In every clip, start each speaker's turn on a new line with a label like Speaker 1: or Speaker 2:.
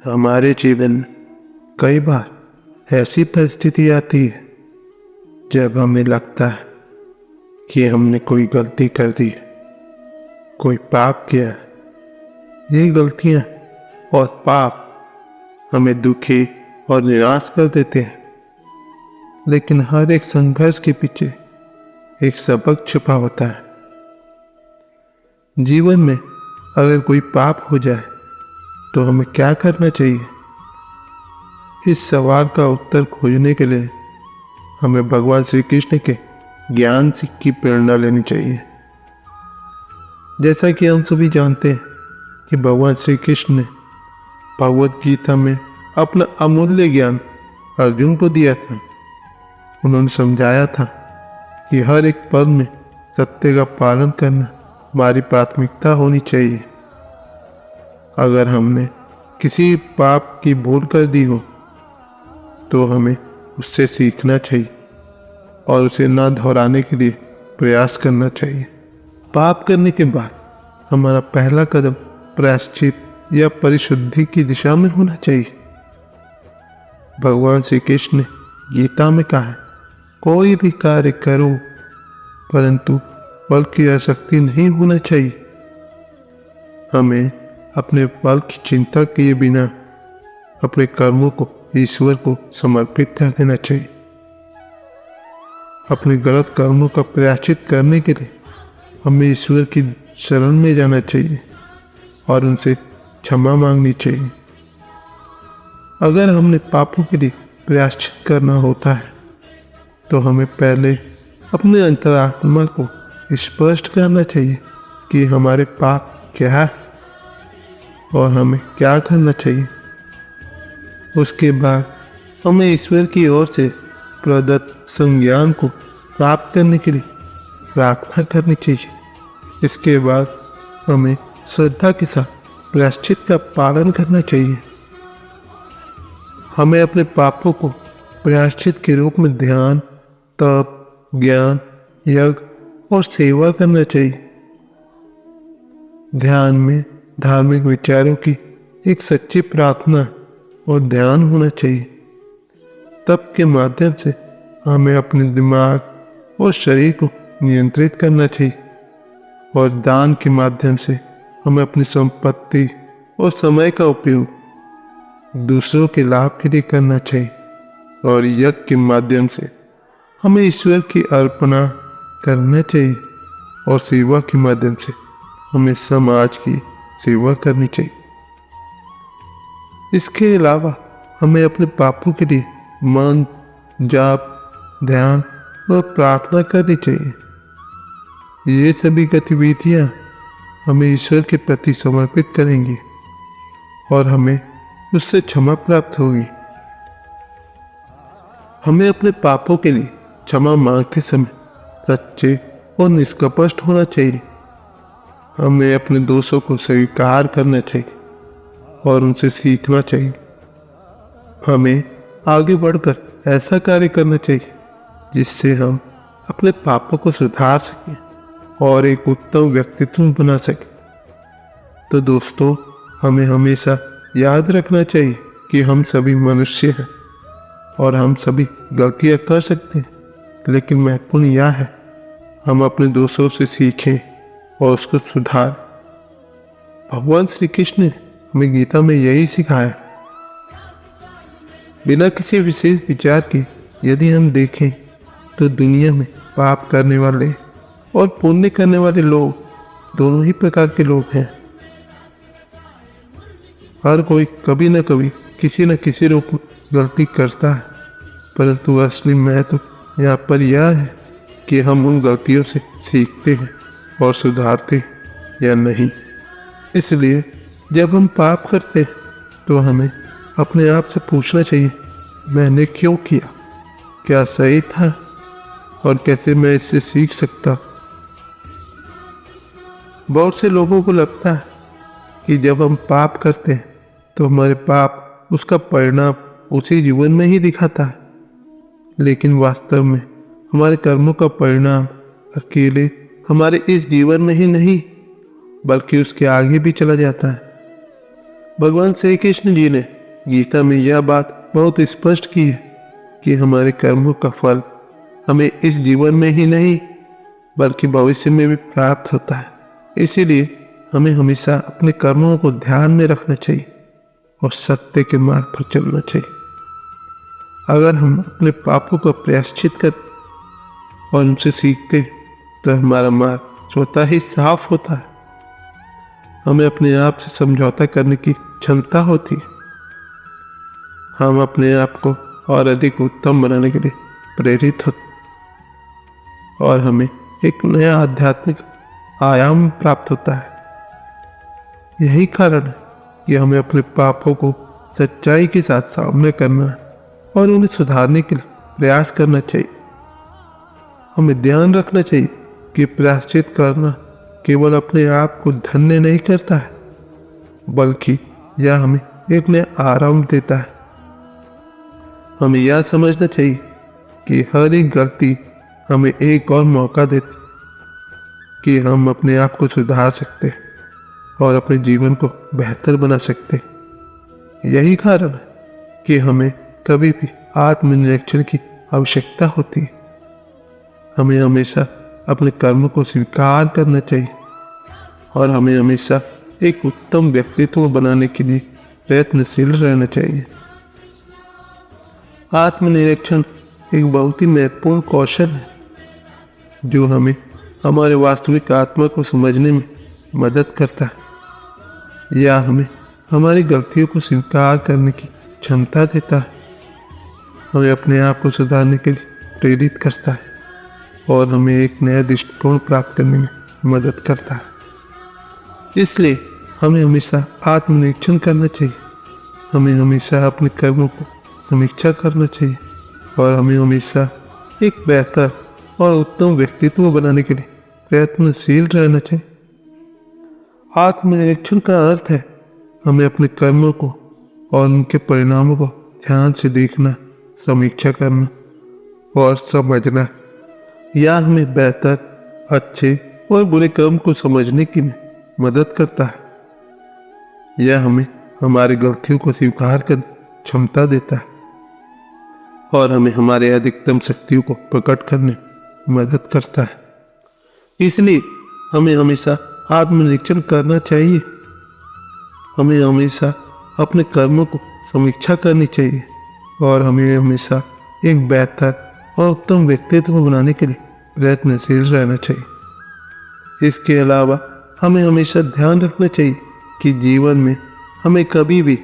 Speaker 1: हमारे जीवन में कई बार ऐसी परिस्थिति आती है जब हमें लगता है कि हमने कोई गलती कर दी है, कोई पाप किया है। ये गलतियां और पाप हमें दुखी और निराश कर देते हैं, लेकिन हर एक संघर्ष के पीछे एक सबक छुपा होता है। जीवन में अगर कोई पाप हो जाए तो हमें क्या करना चाहिए? इस सवाल का उत्तर खोजने के लिए हमें भगवान श्री कृष्ण के ज्ञान की प्रेरणा लेनी चाहिए। जैसा कि हम सभी जानते हैं कि भगवान श्री कृष्ण ने भगवद गीता में अपना अमूल्य ज्ञान अर्जुन को दिया था। उन्होंने समझाया था कि हर एक पल में सत्य का पालन करना हमारी प्राथमिकता होनी चाहिए। अगर हमने किसी पाप की भूल कर दी हो तो हमें उससे सीखना चाहिए और उसे ना दोहराने के लिए प्रयास करना चाहिए। पाप करने के बाद हमारा पहला कदम प्रायश्चित या परिशुद्धि की दिशा में होना चाहिए। भगवान श्री कृष्ण ने गीता में कहा है, कोई भी कार्य करो परंतु फल की आसक्ति नहीं होना चाहिए। हमें अपने फल की चिंता किए बिना अपने कर्मों को ईश्वर को समर्पित कर देना चाहिए। अपने गलत कर्मों का प्रायश्चित करने के लिए हमें ईश्वर की शरण में जाना चाहिए और उनसे क्षमा मांगनी चाहिए। अगर हमने पापों के लिए प्रायश्चित करना होता है तो हमें पहले अपने अंतरात्मा को स्पष्ट करना चाहिए कि हमारे पाप क्या है और हमें क्या करना चाहिए। उसके बाद हमें ईश्वर की ओर से प्रदत्त संज्ञान को प्राप्त करने के लिए प्रार्थना करनी चाहिए। इसके बाद हमें श्रद्धा के साथ प्रायश्चित का पालन करना चाहिए। हमें अपने पापों को प्रायश्चित के रूप में ध्यान, तप, ज्ञान, यज्ञ और सेवा करना चाहिए। ध्यान में धार्मिक विचारों की एक सच्ची प्रार्थना और ध्यान होना चाहिए। तप के माध्यम से हमें अपने दिमाग और शरीर को नियंत्रित करना चाहिए और दान के माध्यम से हमें अपनी संपत्ति और समय का उपयोग दूसरों के लाभ के लिए करना चाहिए और यज्ञ के माध्यम से हमें ईश्वर की अर्पणा करना चाहिए और सेवा के माध्यम से हमें समाज की सेवा करनी चाहिए। इसके अलावा हमें अपने पापों के लिए मंत्र, जाप, ध्यान और प्रार्थना करनी चाहिए। ये सभी गतिविधियां हमें ईश्वर के प्रति समर्पित करेंगी और हमें उससे क्षमा प्राप्त होगी। हमें अपने पापों के लिए क्षमा मांगते समय सच्चे और निष्कपट होना चाहिए। हमें अपने दोषों को स्वीकार करना चाहिए और उनसे सीखना चाहिए। हमें आगे बढ़कर ऐसा कार्य करना चाहिए जिससे हम अपने पापों को सुधार सकें और एक उत्तम व्यक्तित्व बना सकें। तो दोस्तों, हमें हमेशा याद रखना चाहिए कि हम सभी मनुष्य हैं और हम सभी गलतियां कर सकते हैं, लेकिन महत्वपूर्ण यह है हम अपने दोषों से सीखें और उसको सुधार। भगवान श्री कृष्ण ने हमें गीता में यही सिखाया। बिना किसी विशेष विचार के यदि हम देखें तो दुनिया में पाप करने वाले और पुण्य करने वाले लोग दोनों ही प्रकार के लोग हैं। हर कोई कभी न कभी किसी न किसी रूप में गलती करता है, परंतु असली महत्व यहाँ पर यह है कि हम उन गलतियों से सीखते हैं और सुधारते या नहीं। इसलिए जब हम पाप करते हैं तो हमें अपने आप से पूछना चाहिए, मैंने क्यों किया, क्या सही था और कैसे मैं इससे सीख सकता। बहुत से लोगों को लगता है कि जब हम पाप करते हैं तो हमारे पाप उसका परिणाम उसी जीवन में ही दिखाता है, लेकिन वास्तव में हमारे कर्मों का परिणाम अकेले हमारे इस जीवन में ही नहीं बल्कि उसके आगे भी चला जाता है। भगवान श्री कृष्ण जी ने गीता में यह बात बहुत स्पष्ट की है कि हमारे कर्मों का फल हमें इस जीवन में ही नहीं बल्कि भविष्य में भी प्राप्त होता है। इसीलिए हमें हमेशा अपने कर्मों को ध्यान में रखना चाहिए और सत्य के मार्ग पर चलना चाहिए। अगर हम अपने पापों को प्रायश्चित करते और उनसे सीखते तो हमारा मार्ग स्वतः ही साफ होता है। हमें अपने आप से समझौता करने की क्षमता होती है। हम अपने आप को और अधिक उत्तम बनाने के लिए प्रेरित होते और हमें एक नया आध्यात्मिक आयाम प्राप्त होता है। यही कारण है कि हमें अपने पापों को सच्चाई के साथ सामने करना है और उन्हें सुधारने के लिए प्रयास करना चाहिए। हमें ध्यान रखना चाहिए कि प्रायश्चित करना केवल अपने आप को धन्य नहीं करता है बल्कि यह हमें एक नया आराम देता है। हमें यह समझना चाहिए कि हर एक गलती हमें एक और मौका देती कि हम अपने आप को सुधार सकते हैं और अपने जीवन को बेहतर बना सकते हैं। यही कारण है कि हमें कभी भी आत्मनिरीक्षण की आवश्यकता होती है। हमें हमेशा अपने कर्म को स्वीकार करना चाहिए और हमें हमेशा एक उत्तम व्यक्तित्व बनाने के लिए प्रयत्नशील रहना चाहिए। आत्मनिरीक्षण एक बहुत ही महत्वपूर्ण कौशल है जो हमें हमारे वास्तविक आत्मा को समझने में मदद करता है। यह हमें हमारी गलतियों को स्वीकार करने की क्षमता देता है, हमें अपने आप को सुधारने के लिए प्रेरित करता है और हमें एक नया दृष्टिकोण प्राप्त करने में मदद करता है। इसलिए हमें हमेशा आत्मनिरीक्षण करना चाहिए। हमें हमेशा अपने कर्मों को समीक्षा करना चाहिए और हमें हमेशा एक बेहतर और उत्तम व्यक्तित्व बनाने के लिए प्रयत्नशील रहना चाहिए। आत्मनिरीक्षण का अर्थ है हमें अपने कर्मों को और उनके परिणामों को ध्यान से देखना, समीक्षा करना और समझना। यह हमें बेहतर, अच्छे और बुरे कर्म को समझने की मदद करता है। यह हमें हमारी गलतियों को स्वीकार कर क्षमता देता है और हमें हमारे अधिकतम शक्तियों को प्रकट करने में मदद करता है। इसलिए हमें हमेशा आत्मनिरीक्षण करना चाहिए। हमें हमेशा अपने कर्मों को समीक्षा करनी चाहिए और हमें हमेशा एक बेहतर और उत्तम व्यक्तित्व बनाने के लिए प्रयत्नशील रहना चाहिए। इसके अलावा हमें हमेशा ध्यान रखना चाहिए कि जीवन में हमें कभी भी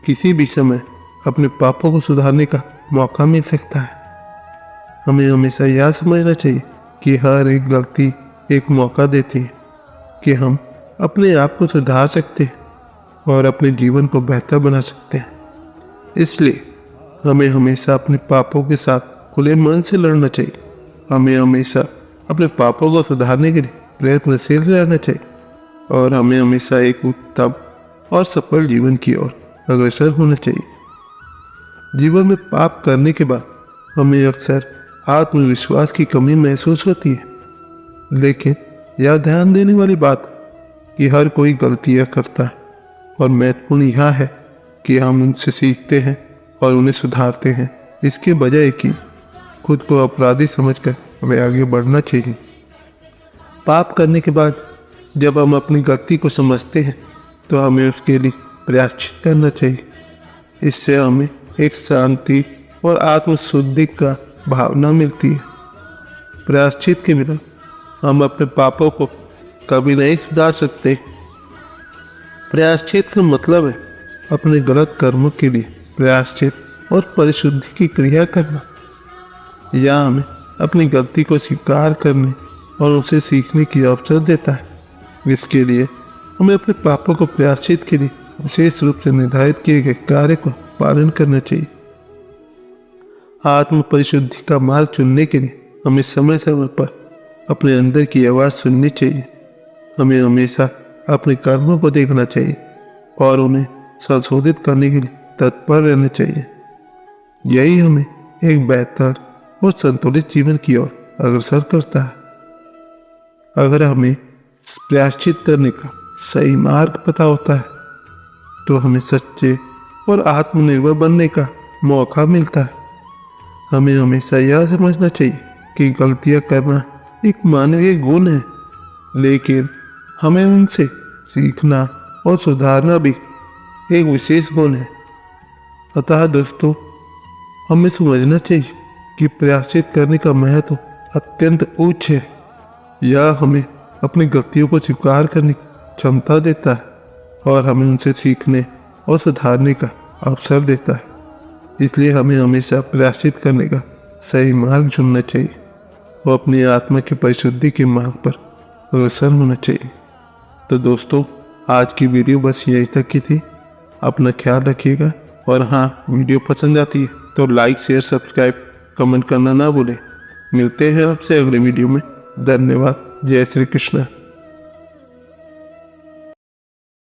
Speaker 1: किसी भी समय अपने पापों को सुधारने का मौका मिल सकता है। हमें हमेशा यह समझना चाहिए कि हर एक गलती एक मौका देती है कि हम अपने आप को सुधार सकते हैं और अपने जीवन को बेहतर बना सकते हैं। इसलिए हमें हमेशा अपने पापों के साथ खुले मन से लड़ना चाहिए। हमें हमेशा अपने पापों को सुधारने के लिए प्रयत्नशील रहना चाहिए और हमें हमेशा एक उत्तम और सफल जीवन की ओर अग्रसर होना चाहिए। जीवन में पाप करने के बाद हमें अक्सर आत्मविश्वास की कमी महसूस होती है, लेकिन यह ध्यान देने वाली बात कि हर कोई गलतियां करता है और महत्वपूर्ण यह है कि हम उनसे सीखते हैं और उन्हें सुधारते हैं, इसके बजाय कि खुद को अपराधी समझकर हमें आगे बढ़ना चाहिए। पाप करने के बाद जब हम अपनी गलती को समझते हैं तो हमें उसके लिए प्रायश्चित करना चाहिए। इससे हमें एक शांति और आत्मशुद्धि का भावना मिलती है। प्रायश्चित के बिना हम अपने पापों को कभी नहीं सुधार सकते। प्रायश्चित का मतलब है अपने गलत कर्मों के लिए प्रायश्चित और परिशुद्धि की क्रिया करना। यह हमें अपनी गलती को स्वीकार करने और उनसे सीखने की अवसर देता है। इसके लिए हमें अपने पापों को प्रायश्चित के लिए विशेष रूप से निर्धारित किए गए कार्य को पालन करना चाहिए। आत्म परिशुद्धि का मार्ग चुनने के लिए हमें समय समय पर अपने अंदर की आवाज़ सुननी चाहिए। हमें हमेशा अपने कर्मों को देखना चाहिए और उन्हें संशोधित करने के लिए तत्पर रहना चाहिए। यही हमें एक बेहतर और संतुलित जीवन की ओर अग्रसर करता है। अगर हमें प्रायश्चित करने का सही मार्ग पता होता है तो हमें सच्चे और आत्मनिर्भर बनने का मौका मिलता है। हमें हमेशा यह समझना चाहिए कि गलतियां करना एक मानवीय गुण है, लेकिन हमें उनसे सीखना और सुधारना भी एक विशेष गुण है। अतः दोस्तों, हमें समझना चाहिए कि प्रायश्चित करने का महत्व अत्यंत उच्च है। यह हमें अपनी गलतियों को स्वीकार करने की क्षमता देता है और हमें उनसे सीखने और सुधारने का अवसर देता है। इसलिए हमें हमेशा प्रायश्चित करने का सही मार्ग चुनना चाहिए और अपनी आत्मा की परिशुद्धि के मार्ग पर अग्रसर होना चाहिए। तो दोस्तों, आज की वीडियो बस यहीं तक की थी। अपना ख्याल रखिएगा और हाँ, वीडियो पसंद आती है तो लाइक, शेयर, सब्सक्राइब, कमेंट करना ना भूलें। मिलते हैं आपसे अगले वीडियो में। धन्यवाद। जय श्री कृष्ण।